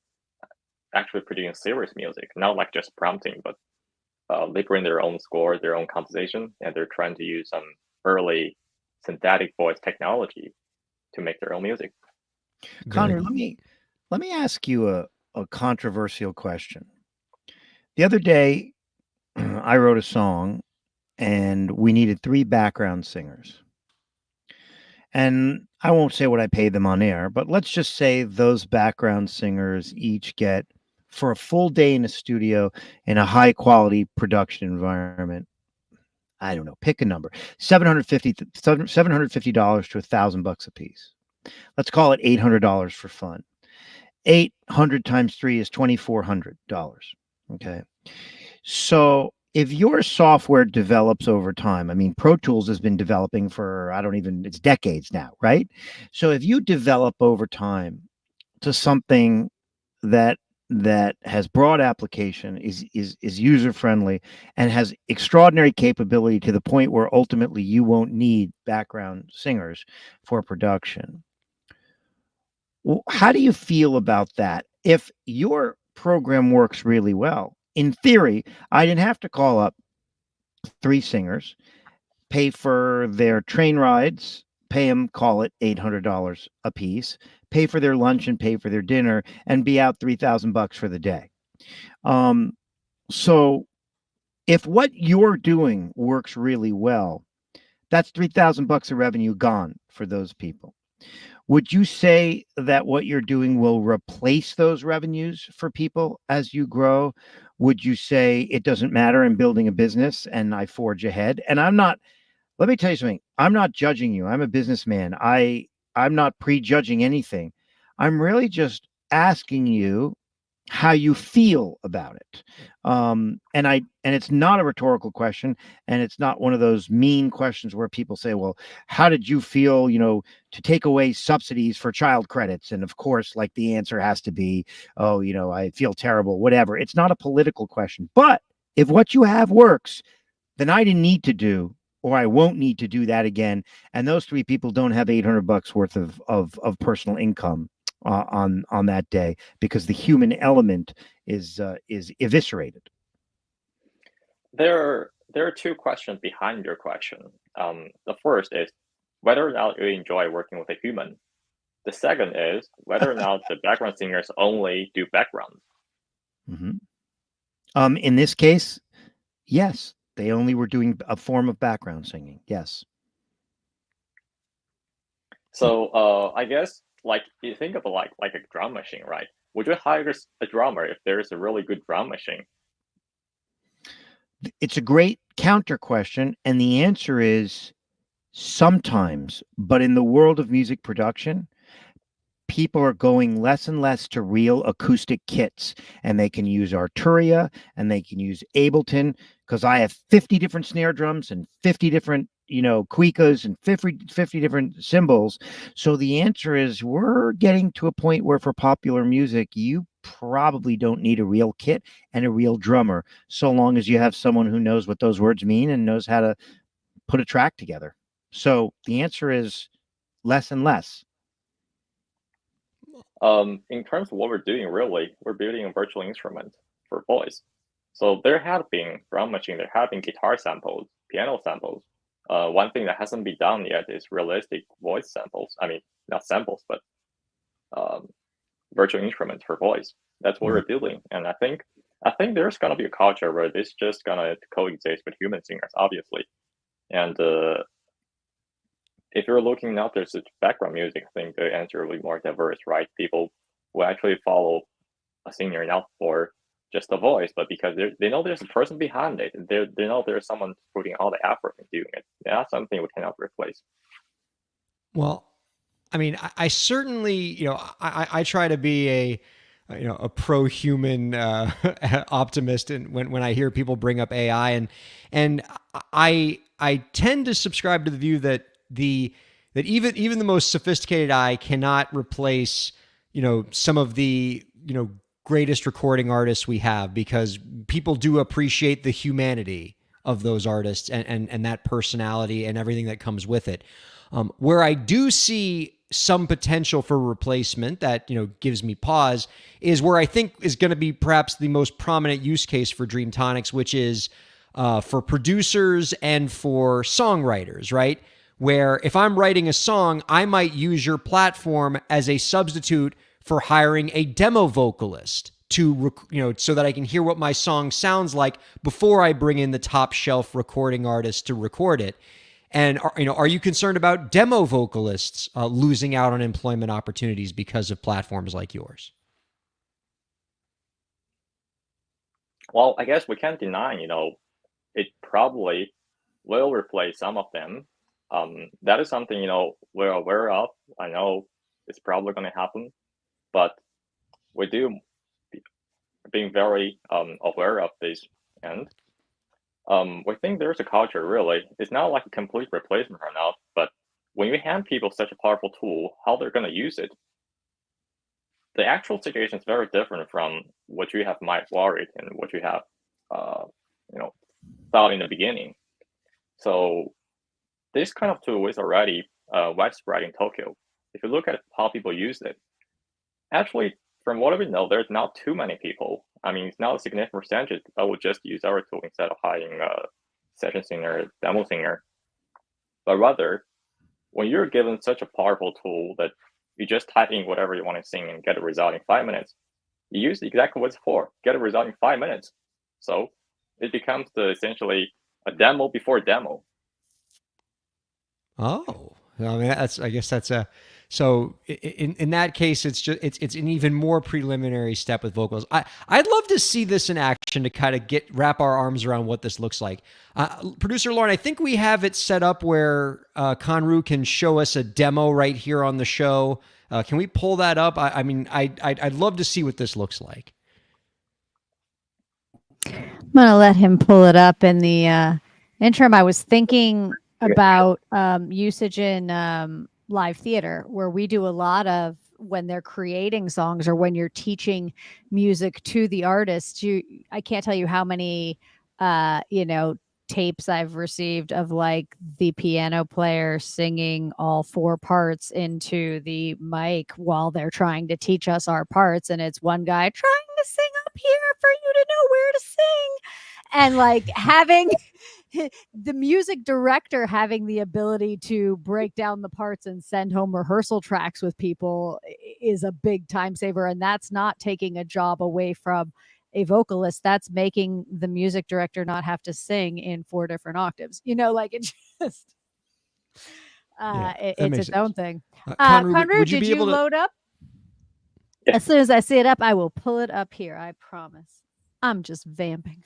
actually producing serious music, not like just prompting, but they bring their own score, their own composition, and they're trying to use some early synthetic voice technology to make their own music. Connor, let me ask you a controversial question. The other day, I wrote a song, and we needed 3 background singers. And I won't say what I paid them on air, but let's just say those background singers each get, for a full day in a studio in a high quality production environment, I don't know, pick a number, $750 to $1,000 a piece. Let's call it $800 for fun. 800 times 3 is $2,400. Okay. So if your software develops over time, I mean, Pro Tools has been developing for, it's decades now, right? So if you develop over time to something that has broad application, is user friendly, and has extraordinary capability to the point where ultimately you won't need background singers for production. Well, how do you feel about that? If your program works really well, in theory, I didn't have to call up 3 singers, pay for their train rides, pay them, call it $800 a piece, pay for their lunch and pay for their dinner, and be out $3,000 for the day. So if what you're doing works really well, that's $3,000 of revenue gone for those people. Would you say that what you're doing will replace those revenues for people as you grow? Would you say it doesn't matter, I'm building a business and I forge ahead? And let me tell you something. I'm not judging you. I'm a businessman. I'm not prejudging anything. I'm really just asking you how you feel about it. And it's not a rhetorical question, and it's not one of those mean questions where people say, well, how did you feel, to take away subsidies for child credits? And of course, like, the answer has to be, oh, I feel terrible, whatever. It's not a political question. But if what you have works, then I didn't need to do, or I won't need to do that again. And those 3 people don't have $800 worth of personal income on that day, because the human element is eviscerated. There are 2 questions behind your question. The first is whether or not you enjoy working with a human. The second is whether or not the background singers only do background. Mm-hmm. In this case, yes, they only were doing a form of background singing. Yes. So I guess, like, you think of like a drum machine, right? Would you hire a drummer if there's a really good drum machine? It's a great counter question, and the answer is sometimes. But in the world of music production, people are going less and less to real acoustic kits, and they can use Arturia and they can use Ableton, because I have 50 different snare drums and 50 different cuicas and 50 different cymbals. So the answer is, we're getting to a point where for popular music, you probably don't need a real kit and a real drummer, so long as you have someone who knows what those words mean and knows how to put a track together. So the answer is less and less. In terms of what we're doing, really, we're building a virtual instrument for voice. So there have been drum machine, there have been guitar samples, piano samples. One thing that hasn't been done yet is realistic voice samples. I mean, not samples, but virtual instruments for voice. That's what we're building. And I think I think there's gonna be a culture where it's just gonna coexist with human singers, obviously. And if you're looking out there's such background music, I think the answer will be more diverse, right? People will actually follow a singer not for just the voice, but because they know there's a person behind it. They know there's someone putting all the effort in doing it. That's something we cannot replace. Well, I mean, I certainly, I try to be a pro-human optimist, and when I hear people bring up AI, and I tend to subscribe to the view that that even the most sophisticated eye cannot replace, some of the, greatest recording artists we have, because people do appreciate the humanity of those artists and that personality and everything that comes with it. Where I do see some potential for replacement that gives me pause is where I think is going to be perhaps the most prominent use case for Dreamtonics, which is for producers and for songwriters, right? Where if I'm writing a song, I might use your platform as a substitute for hiring a demo vocalist to so that I can hear what my song sounds like before I bring in the top shelf recording artist to record it. And are you concerned about demo vocalists losing out on employment opportunities because of platforms like yours? Well, I guess we can't deny, it probably will replace some of them. That is something, we're aware of. I know it's probably going to happen, but we do being very aware of this. And we think there's a culture, really. It's not like a complete replacement or not, but when you hand people such a powerful tool, how they're going to use it, the actual situation is very different from what you have might worried and what you have, thought in the beginning. So this kind of tool is already widespread in Tokyo. If you look at how people use it, actually, from what we know, there's not too many people. I mean, it's not a significant percentage that would just use our tool instead of hiring a session singer, demo singer. But rather, when you're given such a powerful tool that you just type in whatever you want to sing and get a result in 5 minutes, you use exactly what it's for, get a result in 5 minutes. So it becomes essentially a demo before demo. Oh, I mean, I guess that's so in that case, it's an even more preliminary step with vocals. I'd love to see this in action to kind of wrap our arms around what this looks like. Producer Lauren, I think we have it set up where Conru can show us a demo right here on the show. Can we pull that up? I mean, I'd love to see what this looks like. I'm gonna let him pull it up in the interim. I was thinking about usage in live theater, where we do a lot of when they're creating songs or when you're teaching music to the artist. I can't tell you how many tapes I've received of like the piano player singing all 4 parts into the mic while they're trying to teach us our parts, and it's one guy trying to sing up here for you to know where to sing, and like having the music director having the ability to break down the parts and send home rehearsal tracks with people is a big time saver. And that's not taking a job away from a vocalist. That's making the music director not have to sing in 4 different octaves. Like it just, it's its own thing. Conru, did you load up? Yeah. As soon as I see it up, I will pull it up here. I promise. I'm just vamping.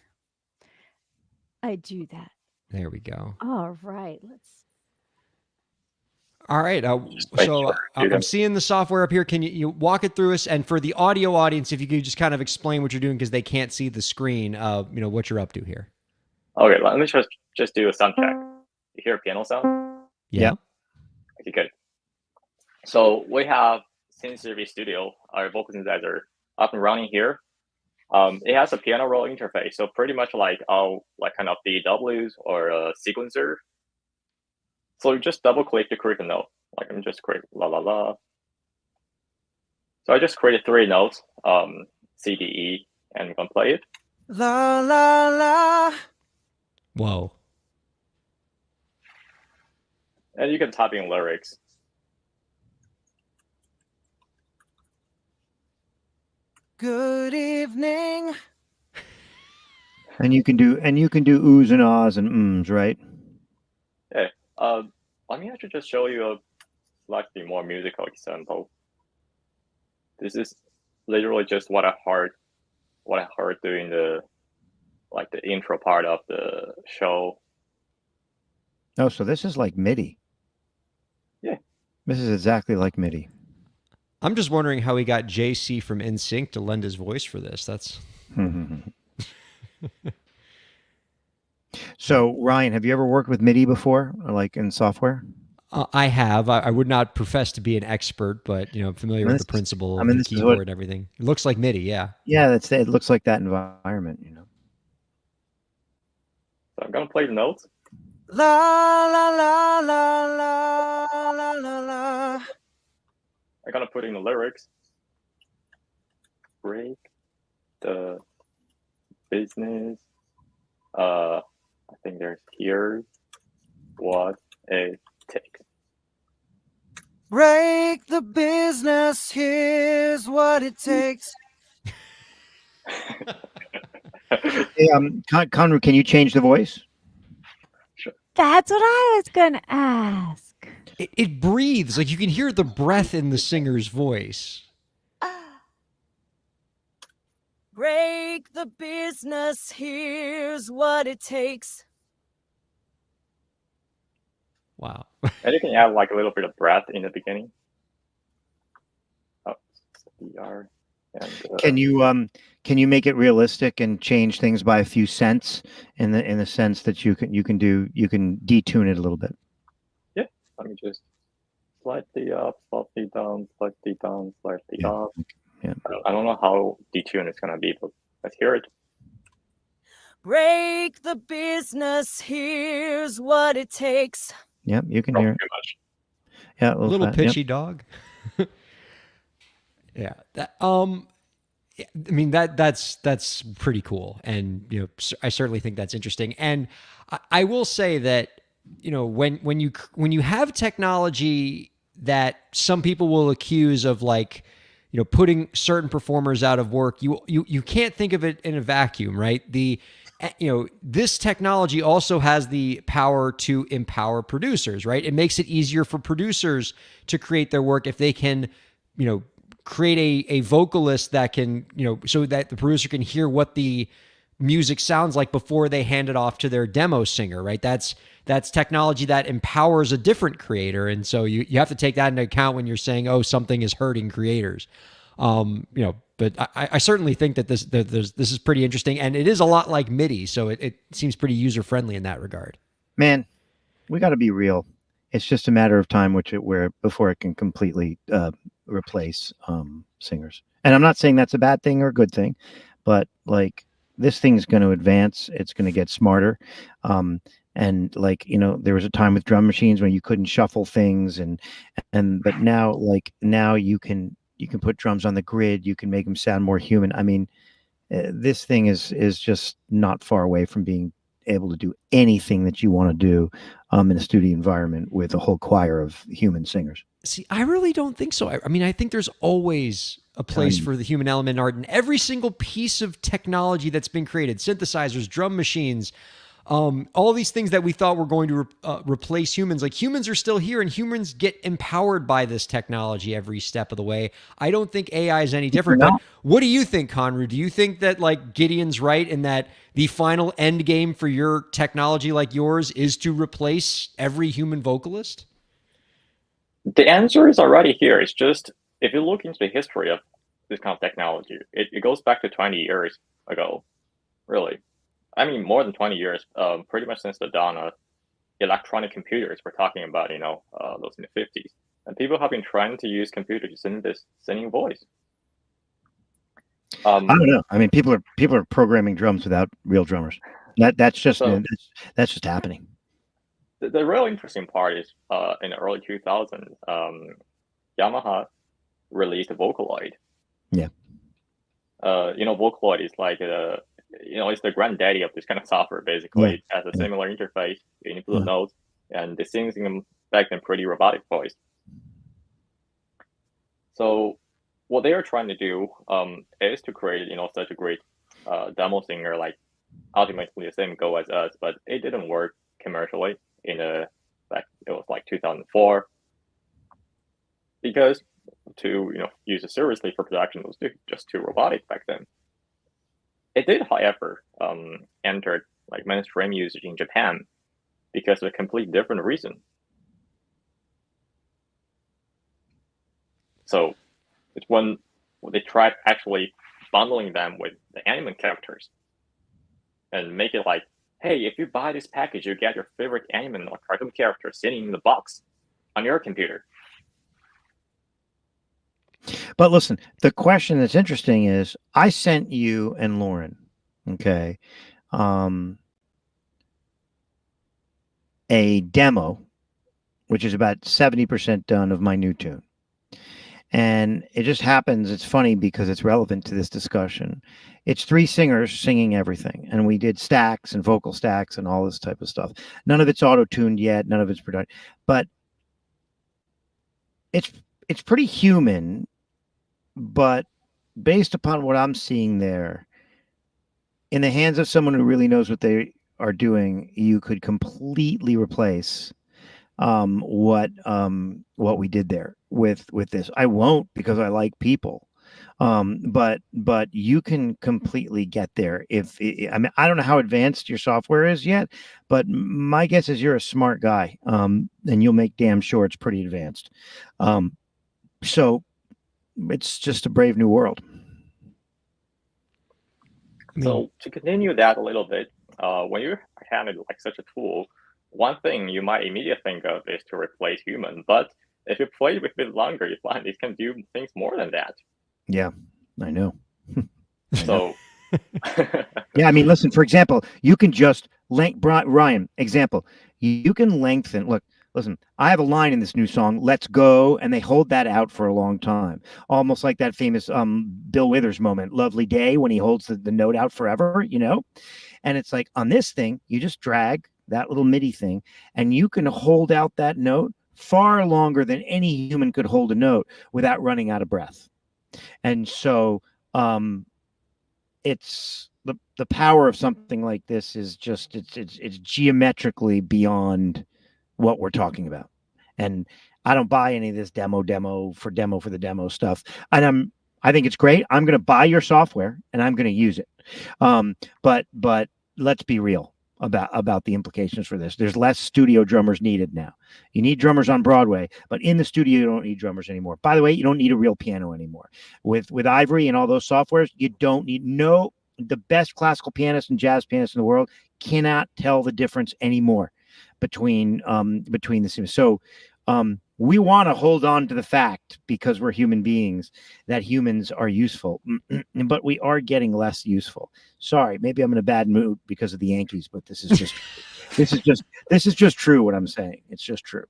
I do that. There we go. All right. All right. So I'm seeing the software up here. Can you walk it through us? And for the audio audience, if you could just kind of explain what you're doing, because they can't see the screen, what you're up to here. Okay, let me just do a sound check. You hear a piano sound? Yeah. Okay, good. So we have SynthService Studio, our vocal synthesizer, up and running here. It has a piano roll interface, so pretty much like kind of DAWs or a sequencer. So you just double click to create a note. Like I'm just create la la la. So I just created 3 notes, C, D, E, and you can play it. La la la. Whoa. And you can type in lyrics. Good evening. And you can do oohs and ahs and ums, right? Yeah. Let me actually just show you a slightly more musical example. This is literally just what I heard during the intro part of the show. Oh, so this is like MIDI. Yeah. This is exactly like MIDI. I'm just wondering how he got JC from NSYNC to lend his voice for this. That's So, Ryan, have you ever worked with MIDI before, like in software? I have. I would not profess to be an expert, but I'm familiar with the principle of the this is keyboard and everything. It looks like MIDI, yeah. Yeah, it looks like that environment, So I'm gonna play the notes. La la la la la la la la. I'm gonna put in the lyrics. Break the business. I think there's here's what it takes. Break the business, here's what it takes. Hey, Conru, can you change the voice? That's what I was gonna ask. It breathes. Like you can hear the breath in the singer's voice. Break the business, here's what it takes. Wow. And you can add like a little bit of breath in the beginning. Oh, CR. And, Can you make it realistic and change things by a few cents in the sense that you can detune it a little bit? yeah, let me just slightly up, slightly down, slightly down, slightly Yeah. up. Yeah. I don't know how detuned it's gonna be, but let's hear it. Break the business, here's what it takes. Yep, you can Oh, hear it. too much. Yeah, A little flat, pitchy dog. Yeah. I mean that's pretty cool, and I certainly think that's interesting. And I will say that when you have technology that some people will accuse of like putting certain performers out of work, you can't think of it in a vacuum, right? This technology also has the power to empower producers, right? It makes it easier for producers to create their work if they can create a vocalist that can, so that the producer can hear what the music sounds like before they hand it off to their demo singer, right? That's technology that empowers a different creator. And so you have to take that into account when you're saying, oh, something is hurting creators. But I certainly think that this is pretty interesting, and it is a lot like MIDI, so it seems pretty user friendly in that regard. Man, we got to be real. It's just a matter of time before it can completely replace singers. And I'm not saying that's a bad thing or a good thing, but like this thing's going to advance. It's going to get smarter. And like there was a time with drum machines when you couldn't shuffle things, but now you can put drums on the grid. You can make them sound more human. I mean, this thing is just not far away from being able to do anything that you want to do in a studio environment with a whole choir of human singers. See, I really don't think so. I mean, I think there's always a place for the human element in art, and every single piece of technology that's been created, synthesizers, drum machines, all these things that we thought were going to replace humans, like humans are still here, and humans get empowered by this technology every step of the way. I don't think AI is any different. But what do you think, Conru? Do you think that like Gideon's right in that the final end game for your technology like yours is to replace every human vocalist? The answer is already here. It's just, if you look into the history of this kind of technology, it goes back to 20 years ago, really. I mean, more than 20 years, pretty much since the dawn of electronic computers. We're talking about, those in the 50s. And people have been trying to use computers to send this singing voice. I don't know. I mean, people are programming drums without real drummers. That's just happening. The real interesting part is in the early 2000s, Yamaha released a Vocaloid. Yeah. Vocaloid is like it's the granddaddy of this kind of software. Basically, It has a similar interface. You input the notes, and it sings in back in pretty robotic voice. So what they are trying to do is to create such a great demo singer like ultimately the same goal as us, but it didn't work commercially in a like it was like 2004 because to use it seriously for production was just too robotic back then. It did, however, enter like mainstream usage in Japan because of a complete different reason. So it's when they tried actually bundling them with the anime characters and make it like, hey, if you buy this package, you get your favorite anime or cartoon character sitting in the box on your computer. But listen, the question that's interesting is I sent you and Lauren, okay, a demo, which is about 70% done of my new tune. And it just happens, it's funny because it's relevant to this discussion. It's 3 singers singing everything. And we did stacks and vocal stacks and all this type of stuff. None of it's auto-tuned yet, none of it's production. But it's pretty human, but based upon what I'm seeing there, in the hands of someone who really knows what they are doing, you could completely replace what we did there with this. I won't because I like people, but you can completely get there. I mean, I don't know how advanced your software is yet, but my guess is you're a smart guy, and you'll make damn sure it's pretty advanced. So it's just a brave new world. So to continue that a little bit, when you're handed like such a tool, one thing you might immediately think of is to replace human, but if you play with it longer, you find it can do things more than that. Yeah, I know. So yeah, I mean, listen, for example, you can just Ryan, example, you can lengthen, look, listen, I have a line in this new song, "Let's Go," and they hold that out for a long time. Almost like that famous Bill Withers moment, "Lovely Day," when he holds the note out forever, And it's like on this thing, you just drag that little MIDI thing, and you can hold out that note far longer than any human could hold a note without running out of breath. And so it's the power of something like this is just it's geometrically beyond what we're talking about. And I don't buy any of this demo for the demo stuff. And I think it's great. I'm going to buy your software and I'm going to use it. But let's be real about the implications for this. There's less studio drummers needed now. You need drummers on Broadway, but in the studio, you don't need drummers anymore. By the way, you don't need a real piano anymore. With Ivory and all those softwares, you don't need the best classical pianists and jazz pianists in the world cannot tell the difference anymore between the scenes. So we want to hold on to the fact, because we're human beings, that humans are useful, but we are getting less useful. Sorry, maybe I'm in a bad mood because of the Yankees, but this is just true what I'm saying. It's just true.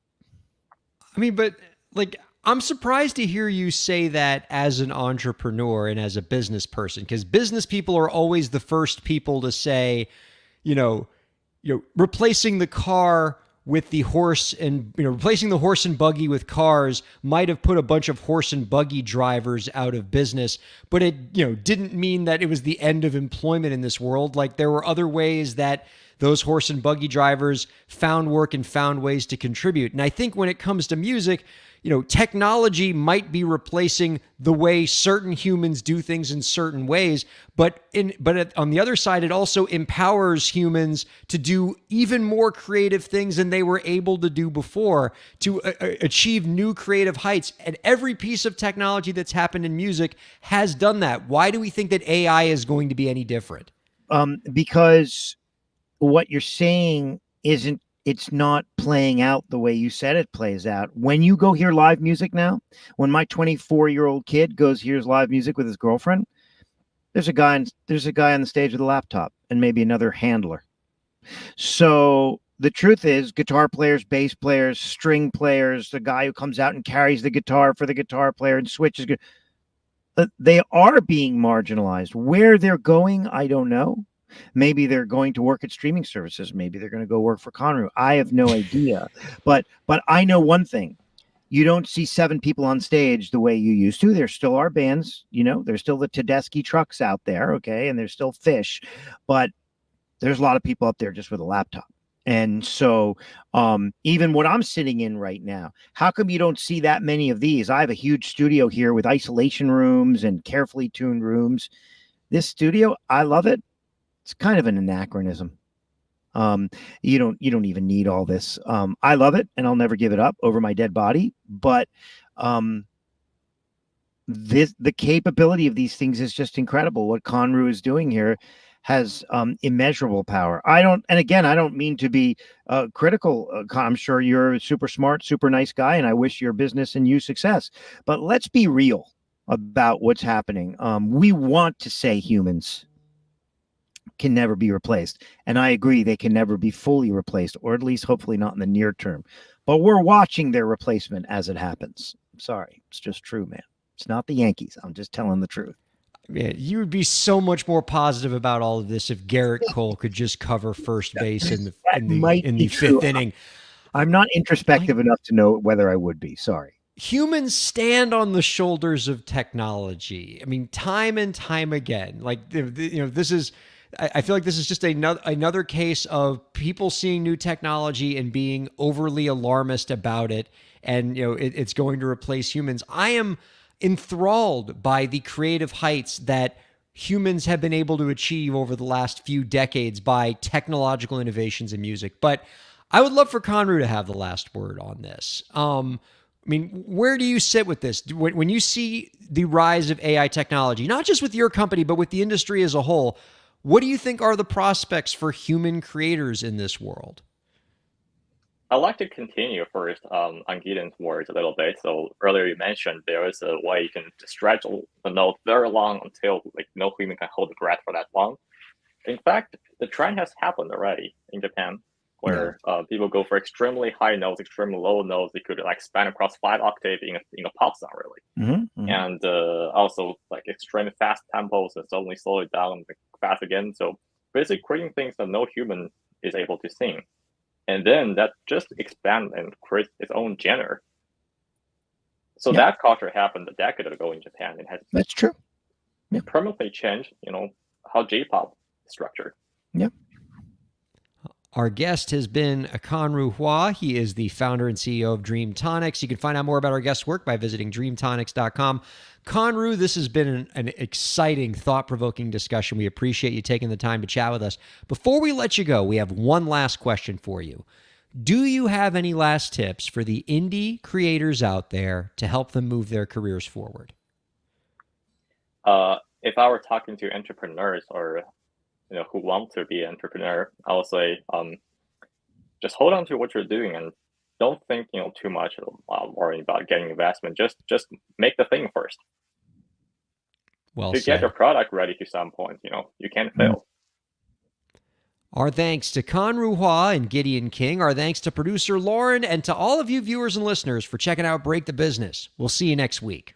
I mean, but like, I'm surprised to hear you say that as an entrepreneur and as a business person, because business people are always the first people to say, replacing the car with the horse and replacing the horse and buggy with cars might have put a bunch of horse and buggy drivers out of business, but it didn't mean that it was the end of employment in this world. Like, there were other ways that those horse and buggy drivers found work and found ways to contribute. And I think when it comes to music, technology might be replacing the way certain humans do things in certain ways, but on the other side, it also empowers humans to do even more creative things than they were able to do before, to achieve new creative heights. And every piece of technology that's happened in music has done that. Why do we think that AI is going to be any different? Because what you're saying it's not playing out the way you said it plays out. When you go hear live music now, when my 24-year-old kid hears live music with his girlfriend, there's a guy on the stage with a laptop and maybe another handler. So the truth is, guitar players, bass players, string players, the guy who comes out and carries the guitar for the guitar player and switches, they are being marginalized. Where they're going, I don't know. Maybe they're going to work at streaming services. Maybe they're going to go work for Conroe. I have no idea. But I know one thing. You don't see 7 people on stage the way you used to. There still are bands, there's still the Tedeschi trucks out there, okay, and there's still Fish. But There's a lot of people up there just with a laptop. And so even what I'm sitting in right now, how come you don't see that many of these? I have a huge studio here with isolation rooms and carefully tuned rooms. This studio, I love it. It's kind of an anachronism. You don't even need all this. I love it, and I'll never give it up over my dead body. But the capability of these things is just incredible. What Conru is doing here has immeasurable power. I don't mean to be critical. I'm sure you're a super smart, super nice guy, and I wish your business and you success. But let's be real about what's happening. We want to say humans can never be replaced, and I agree they can never be fully replaced, or at least hopefully not in the near term. But we're watching their replacement as it happens. I'm sorry, it's just true, man. It's not the Yankees. I'm just telling the truth. Man, you would be so much more positive about all of this if Garrett Cole could just cover first base in the fifth inning. I'm not introspective enough to know whether I would be. Sorry. Humans stand on the shoulders of technology. I mean, time and time again. Like, this is. I feel like this is just another case of people seeing new technology and being overly alarmist about it, and it's going to replace humans. I am enthralled by the creative heights that humans have been able to achieve over the last few decades by technological innovations in music. But I would love for Conru to have the last word on this. I mean, where do you sit with this? When you see the rise of AI technology, not just with your company, but with the industry as a whole, what do you think are the prospects for human creators in this world? I'd like to continue first on Gideon's words a little bit. So earlier you mentioned there is a way you can stretch the note very long until like no human can hold the breath for that long. In fact, the trend has happened already in Japan, where people go for extremely high notes, extremely low notes. They could like span across 5 octaves in a pop song, really. Mm-hmm. And also like extremely fast tempos and suddenly slow it down fast again. So basically creating things that no human is able to sing. And then that just expands and creates its own genre. So that culture happened a decade ago in Japan. It has That's true. Yeah. permanently changed, how J-pop is structured. Yeah. Our guest has been Conru Hua. He is the founder and CEO of Dream Tonics. You can find out more about our guest's work by visiting dreamtonics.com. Conru, this has been an exciting, thought-provoking discussion. We appreciate you taking the time to chat with us. Before we let you go, we have one last question for you. Do you have any last tips for the indie creators out there to help them move their careers forward? If I were talking to entrepreneurs or who want to be an entrepreneur, I would say just hold on to what you're doing and don't think too much worrying about getting investment. Just make the thing first. Well to said. get your product ready to some point, you can't fail. Our thanks to Conru Hua and Gideon King. Our thanks to producer Lauren and to all of you viewers and listeners for checking out Break the Business. We'll see you next week.